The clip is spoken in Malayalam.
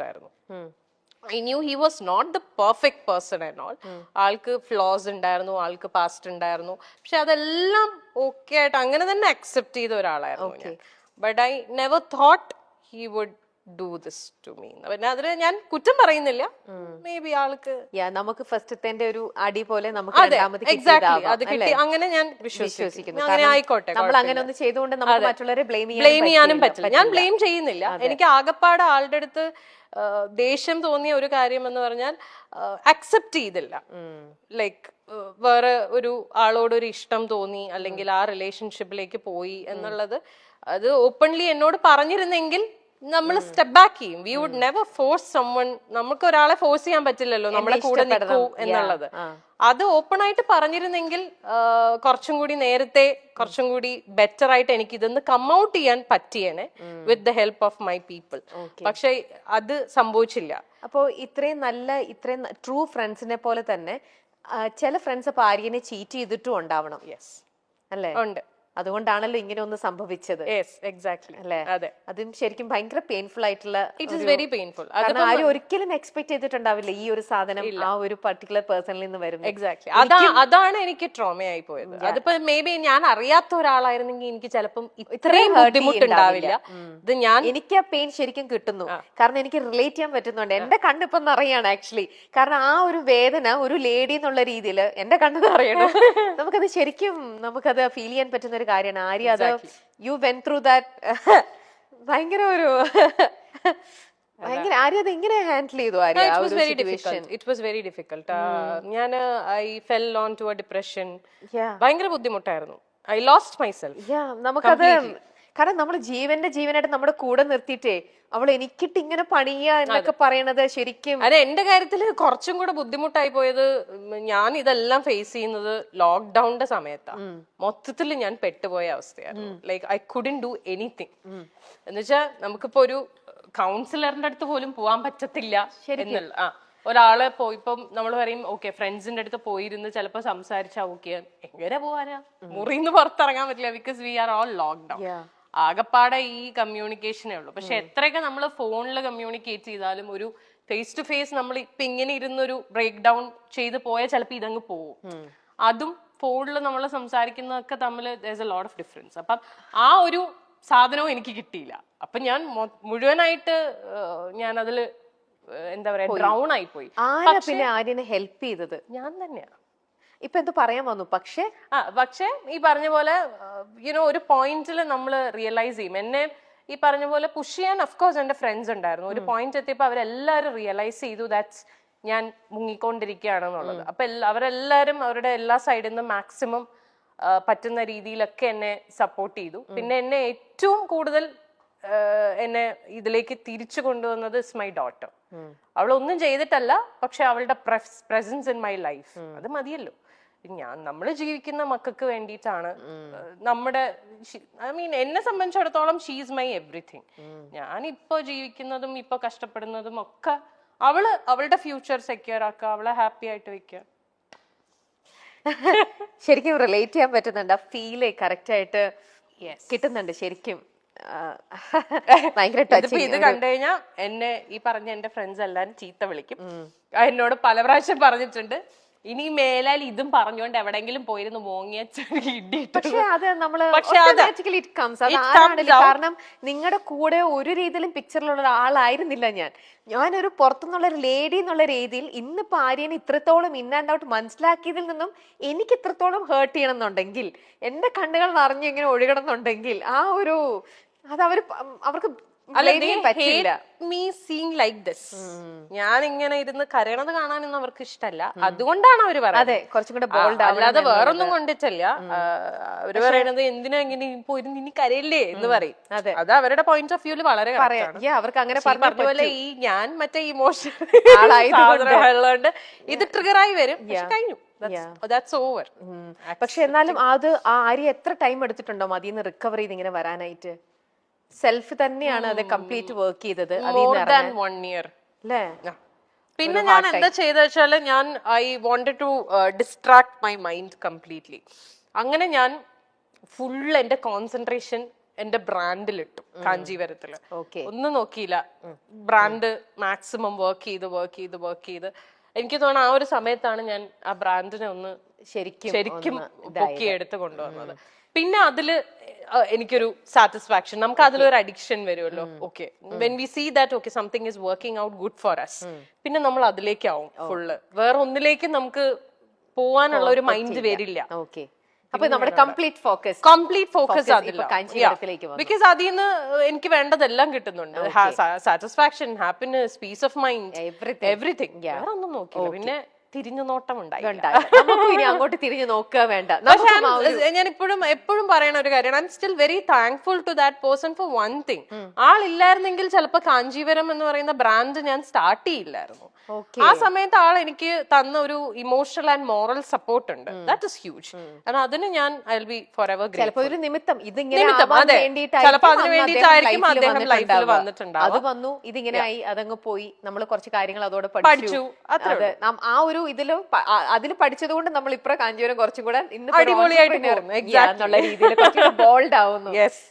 ആയിരുന്നു. I knew he was not the perfect person and all. ആൾക്ക് ഫ്ലോസ് ഉണ്ടായിരുന്നു, ആൾക്ക് പാസ്റ്റ് ഉണ്ടായിരുന്നു. പക്ഷെ അതെല്ലാം ഓക്കെ ആയിട്ട് അങ്ങനെ തന്നെ അക്സെപ്റ്റ് ചെയ്ത ഒരാളായിരുന്നു ഞാൻ. But I never thought he would do this to me. പിന്നെ അതിന് ഞാൻ കുറ്റം പറയുന്നില്ല. മേ ബി ആൾക്ക് നമുക്ക് ഫസ്റ്റത്തെ ഒരു അടി പോലെ നമുക്ക് എക്സാക്ട്ലി അത് കിട്ടി, അങ്ങനെ ഞാൻ വിശ്വസിക്കുന്നു. അങ്ങനെ ആയിക്കോട്ടെ, നമ്മൾ അങ്ങനെ ഒന്ന് ചെയ്തുകൊണ്ട് നമുക്ക് മറ്റുള്ളവരെ ബ്ലെയിം ചെയ്യാനും പറ്റില്ല. ഞാൻ ബ്ലെയിം ചെയ്യുന്നില്ല. എനിക്ക് ആകപ്പാട് ആളുടെ അടുത്ത് ദേഷ്യം തോന്നിയ ഒരു കാര്യം എന്ന് പറഞ്ഞാൽ അക്സെപ്റ്റ് ചെയ്തില്ല. ലൈക്ക് വേറെ ഒരു ആളോടൊരു ഇഷ്ടം തോന്നി അല്ലെങ്കിൽ ആ റിലേഷൻഷിപ്പിലേക്ക് പോയി എന്നുള്ളത് അത് ഓപ്പൺലി എന്നോട് പറഞ്ഞിരുന്നെങ്കിൽ നമ്മൾ സ്റ്റെപ്പ് ബാക്ക് ചെയ്യും. We would never force someone. നമുക്ക് ഒരാളെ ഫോഴ്സ് ചെയ്യാൻ പറ്റില്ലല്ലോ നമ്മുടെ കൂടെ നിൽക്കൂ എന്നുള്ളത്. അത് ഓപ്പൺ ആയിട്ട് പറഞ്ഞിരുന്നെങ്കിൽ കുറച്ചും കൂടി നേരത്തെ കുറച്ചും കൂടി ബെറ്റർ ആയിട്ട് എനിക്ക് ഇതൊന്ന് കം ഔട്ട് ചെയ്യാൻ പറ്റിയേനെ with the help of my people. പക്ഷെ അത് സംഭവിച്ചില്ല. അപ്പോ ഇത്രയും ട്രൂ ഫ്രണ്ട്സിനെ പോലെ തന്നെ ചില ഫ്രണ്ട്സ് അപ്പൊ ആര്യനെ ചീറ്റ് ചെയ്തിട്ടും ഉണ്ടാവണം. യെസ്, അല്ലേ? ഉണ്ട്. അതുകൊണ്ടാണല്ലോ ഇങ്ങനെ ഒന്ന് സംഭവിച്ചത്. അല്ലേ? അതെ, അതും ശരിക്കും ഭയങ്കര പെയിൻഫുൾ ആയിട്ടുള്ള, ഇറ്റ് ഈസ് വെരി പെയിൻഫുൾ. ആരും ഒരിക്കലും എക്സ്പെക്ട് ചെയ്തിട്ടുണ്ടാവില്ല ഈ ഒരു സാധനം ആ ഒരു പർട്ടിക്കുലർ പേഴ്സണിൽ നിന്ന് വരുന്നത്. എക്സാക്ട്ലി അതാണ് എനിക്ക് ട്രോമയായി പോയത്. അതിപ്പോ മേ ബി ഞാൻ അറിയാത്ത ഒരാളായിരുന്നെങ്കിൽ എനിക്ക് ചിലപ്പം ഇത്രയും ബുദ്ധിമുട്ടുണ്ടാവില്ല. ഇത് എനിക്ക് ആ പെയിൻ ശരിക്കും കിട്ടുന്നു, കാരണം എനിക്ക് റിലേറ്റ് ചെയ്യാൻ പറ്റുന്നുണ്ട്. എന്റെ കണ്ണിപ്പം നിറയാണ് ആക്ച്വലി. കാരണം ആ ഒരു വേദന ഒരു ലേഡി എന്നുള്ള രീതിയിൽ എന്റെ കണ്ണ് നിറയണം. നമുക്കത് ശരിക്കും നമുക്കത് ഫീൽ ചെയ്യാൻ പറ്റുന്ന ഒരു കാര്യമാണ്. ആര്യ അത് യു വെന്റ് ത്രൂ ദാറ്റ്. ഭയങ്കര ഒരു ആര്യ അത് എങ്ങനെ ഹാൻഡിൽ ചെയ്തു? Arya it was very difficult. ഞാൻ I fell on to a depression. ഭയങ്കര ബുദ്ധിമുട്ടായിരുന്നു. I lost myself. നമുക്കത് കാരണം നമ്മൾ ജീവനായിട്ട് നമ്മുടെ കൂടെ നിർത്തിയിട്ടേ അവൾ എനിക്കിട്ട് ഇങ്ങനെ പണിയ എന്നൊക്കെ പറയണത് ശരിക്കും. അതെ, എന്റെ കാര്യത്തിൽ കുറച്ചും കൂടെ ബുദ്ധിമുട്ടായി പോയത് ഞാൻ ഇതെല്ലാം ഫേസ് ചെയ്യുന്നത് ലോക്ക്ഡൌണിന്റെ സമയത്താണ്. മൊത്തത്തിൽ ഞാൻ പെട്ടുപോയ അവസ്ഥയാണ്. Like I couldn't do anything. എന്നുവെച്ചാൽ നമുക്കിപ്പോ ഒരു കൗൺസിലറിന്റെ അടുത്ത് പോലും പോവാൻ പറ്റത്തില്ല എന്നുള്ള ഒരാളെ ഇപ്പം നമ്മൾ പറയും ഓക്കെ ഫ്രണ്ട്സിന്റെ അടുത്ത് പോയിരുന്ന് ചിലപ്പോ സംസാരിച്ചാ ഓക്കെ, എങ്ങനെ പോവാനാ? മുറിന്ന് പുറത്തിറങ്ങാൻ പറ്റില്ല. Because we are all lockdown. ആകപ്പാടെ ഈ കമ്മ്യൂണിക്കേഷനേ ഉള്ളൂ. പക്ഷെ എത്രയൊക്കെ നമ്മൾ ഫോണിൽ കമ്മ്യൂണിക്കേറ്റ് ചെയ്താലും ഒരു ഫേസ് ടു ഫേസ് നമ്മൾ ഇപ്പൊ ഇങ്ങനെ ഇരുന്നൊരു ബ്രേക്ക് ഡൗൺ ചെയ്ത് പോയാൽ ചിലപ്പോൾ ഇതങ്ങ് പോവും. അതും ഫോണിൽ നമ്മൾ സംസാരിക്കുന്നതൊക്കെ തമ്മിൽ there's a lot of difference. അപ്പം ആ ഒരു സാധനവും എനിക്ക് കിട്ടിയില്ല. അപ്പൊ ഞാൻ മുഴുവനായിട്ട് ഞാൻ അതില് എന്താ പറയാ ഡ്രൗൺ ആയി പോയി. പിന്നെ ആര്യനെ ഹെൽപ്പ് ചെയ്തത് ഞാൻ തന്നെയാണ്. ഇപ്പൊ എന്ത് പറയാൻ വന്നു? പക്ഷേ ഈ പറഞ്ഞ പോലെ ഒരു പോയിന്റിൽ നമ്മൾ റിയലൈസ് ചെയ്യും. എന്നെ ഈ പറഞ്ഞ പോലെ പുഷ് ചെയ്യാൻ അഫ്കോഴ്സ് എന്റെ ഫ്രണ്ട്സ് ഉണ്ടായിരുന്നു. ഒരു പോയിന്റ് എത്തിയപ്പോൾ അവരെല്ലാവരും റിയലൈസ് ചെയ്തു ദാറ്റ്സ് ഞാൻ മുങ്ങിക്കൊണ്ടിരിക്കുകയാണെന്നുള്ളത്. അപ്പൊ അവരെല്ലാവരും അവരുടെ എല്ലാ സൈഡിൽ നിന്നും മാക്സിമം പറ്റുന്ന രീതിയിലൊക്കെ എന്നെ സപ്പോർട്ട് ചെയ്തു. പിന്നെ എന്നെ ഏറ്റവും കൂടുതൽ എന്നെ ഇതിലേക്ക് തിരിച്ചു കൊണ്ടുവന്നത് ഇസ് മൈ ഡോട്ടർ. അവളൊന്നും ചെയ്തിട്ടല്ല, പക്ഷെ അവളുടെ പ്രസൻസ് ഇൻ മൈ ലൈഫ് അത് മതിയല്ലോ. നമ്മൾ ജീവിക്കുന്ന മക്കൾക്ക് വേണ്ടിയിട്ടാണ്. നമ്മുടെ ഐ മീൻ എന്നെ സംബന്ധിച്ചിടത്തോളം ഷീ ഈസ് മൈ എവറിഥിങ്. ഞാൻ ഇപ്പൊ ജീവിക്കുന്നതും ഇപ്പൊ കഷ്ടപ്പെടുന്നതും ഒക്കെ അവളുടെ ഫ്യൂച്ചർ സെക്യൂർ ആക്കുക, അവളെ ഹാപ്പി ആയിട്ട് വെക്കുക. ശരിക്കും റിലേറ്റ് ചെയ്യാൻ പറ്റുന്നുണ്ട്. ആ ഫീല് കറക്റ്റ് ആയിട്ട് കിട്ടുന്നുണ്ട് ശരിക്കും. ഭയങ്കര ഇത് കണ്ടു കഴിഞ്ഞാൽ എന്നെ ഈ പറഞ്ഞ എന്റെ ഫ്രണ്ട്സ് എല്ലാരും ചീത്ത വിളിക്കും. എന്നോട് പല പ്രാവശ്യം പറഞ്ഞിട്ടുണ്ട് ഇനി മേലാൽ ഇതും പറഞ്ഞുകൊണ്ട് എവിടെങ്കിലും പോയിരുന്നു മോങ്ങിയ. കാരണം നിങ്ങളുടെ കൂടെ ഒരു രീതിയിലും പിക്ചറിലുള്ള ഒരാളായിരുന്നില്ല ഞാനൊരു പുറത്തുനിന്നുള്ള ഒരു ലേഡി എന്നുള്ള രീതിയിൽ ഇന്നിപ്പോ ആര്യനെ ഇത്രത്തോളം ഇൻ ആൻഡ് ഔട്ട് മനസ്സിലാക്കിയതിൽ നിന്നും എനിക്ക് ഇത്രത്തോളം ഹേർട്ട് ചെയ്യണം എന്നുണ്ടെങ്കിൽ, എന്റെ കണ്ണുകൾ നിറഞ്ഞു ഇങ്ങനെ ഒഴുകണം എന്നുണ്ടെങ്കിൽ ആ ഒരു അത് അവർക്ക് ഞാൻ ഇങ്ങനെ ഇരുന്ന് കരയണത് കാണാനൊന്നും അവർക്ക് ഇഷ്ടമല്ല. അതുകൊണ്ടാണ് അവര് പറയുന്നത്. കുറച്ചും കൂടെ ബോൾഡ്. അല്ലാതെ വേറൊന്നും കൊണ്ടിട്ടല്ല. അവര് പറയണത് എന്തിനാ ഇങ്ങനെ പോയിരുന്നു ഇനി കരയില്ലേ എന്ന് പറയും. അത് അവരുടെ പോയിന്റ് ഓഫ് വ്യൂല് വളരെ അവർക്ക് അങ്ങനെ പറഞ്ഞ പോലെ ഈ ഞാൻ മറ്റേ ഇമോഷണൽ ആളായതുകൊണ്ട് ഇത് ട്രിഗറായി വരും. കഴിഞ്ഞു, ദാറ്റ്സ് ഓവർ. പക്ഷെ എന്നാലും അത് ആര്യ എത്ര ടൈം എടുത്തിട്ടുണ്ടോ അതിന്ന് റിക്കവർ ചെയ്ത് ഇങ്ങനെ വരാനായിട്ട്? സെൽഫ് തന്നെയാണ് അത് കംപ്ലീറ്റ് വർക്ക് ചെയ്തത്. മോർ ദാൻ 1 year അല്ലേ? പിന്നെ ഞാൻ എന്താ ചെയ്ത വെച്ചാല് ഞാൻ I wanted to distract my mind completely. അങ്ങനെ ഞാൻ ഫുൾ എന്റെ കോൺസെൻട്രേഷൻ എന്റെ ബ്രാൻഡിലിട്ടു കാഞ്ചീവരത്തില്. ഓക്കെ. ഒന്നും നോക്കിയില്ല, ബ്രാൻഡ് മാക്സിമം വർക്ക് ചെയ്ത് എനിക്ക് തോന്നുന്നു ആ ഒരു സമയത്താണ് ഞാൻ ആ ബ്രാൻഡിനെ ഒന്ന് ശരിക്കും പൊക്കിയെടുത്ത് കൊണ്ടുവന്നത്. പിന്നെ അതില് എനിക്കൊരു സാറ്റിസ്ഫാക്ഷൻ, നമുക്ക് അതിലൊരു അഡിക്ഷൻ വരുമല്ലോ. Okay, when we see that okay something is working out good for us, പിന്നെ നമ്മൾ അതിലേക്കാവും ഫുള്ള്. വേറെ ഒന്നിലേക്കും നമുക്ക് പോവാനുള്ള ഒരു മൈൻഡ് വരില്ല. ഓക്കെ. അപ്പൊ നമ്മുടെ കംപ്ലീറ്റ് ഫോക്കസ് അതിലേക്ക്, ബിക്കോസ് അതിൽ നിന്ന് എനിക്ക് വേണ്ടതെല്ലാം കിട്ടുന്നുണ്ട്. Satisfaction, happiness, peace of mind, everything. വേറെ ഒന്നും നോക്കില്ല. പിന്നെ തിരിഞ്ഞു നോട്ടം ഉണ്ടായി. ഇനി അങ്ങോട്ട് തിരിഞ്ഞു നോക്കുക വേണ്ട. ഞാൻ എപ്പോഴും പറയുന്ന ഒരു കാര്യം, I am still very thankful to that person for one thing. ആളില്ലായിരുന്നെങ്കിൽ ചിലപ്പോ കാഞ്ചീവരം എന്ന് പറയുന്ന ബ്രാൻഡ് ഞാൻ സ്റ്റാർട്ട് ചെയ്യില്ലായിരുന്നു. ആ സമയത്ത് ആൾ എനിക്ക് തന്ന ഒരു ഇമോഷണൽ ആൻഡ് മോറൽ സപ്പോർട്ട് ഉണ്ട്. That is huge. കാരണം അതിന് ഞാൻ I will be for ever grateful. ഒരു നിമിത്തം അതെ, ചിലപ്പോ അതിന് വേണ്ടിയിട്ടായിരിക്കും അദ്ദേഹം ലൈഫിൽ വന്നിട്ടുണ്ടാവും. അത് വന്നു, ഇതിങ്ങനെ ആയി, അതങ്ങ് പോയി. നമ്മൾ കുറച്ച് കാര്യങ്ങൾ അതോടെ പഠിച്ചു. ആ ഒരു അതിൽ പഠിച്ചത് കൊണ്ട് നമ്മൾ ഇപ്പഴ കാഞ്ചീവരം കുറച്ചും കൂടെ അടിപൊളിയായിട്ട് എന്നുള്ള രീതിയിൽ ബോൾഡ് ആവുന്നു.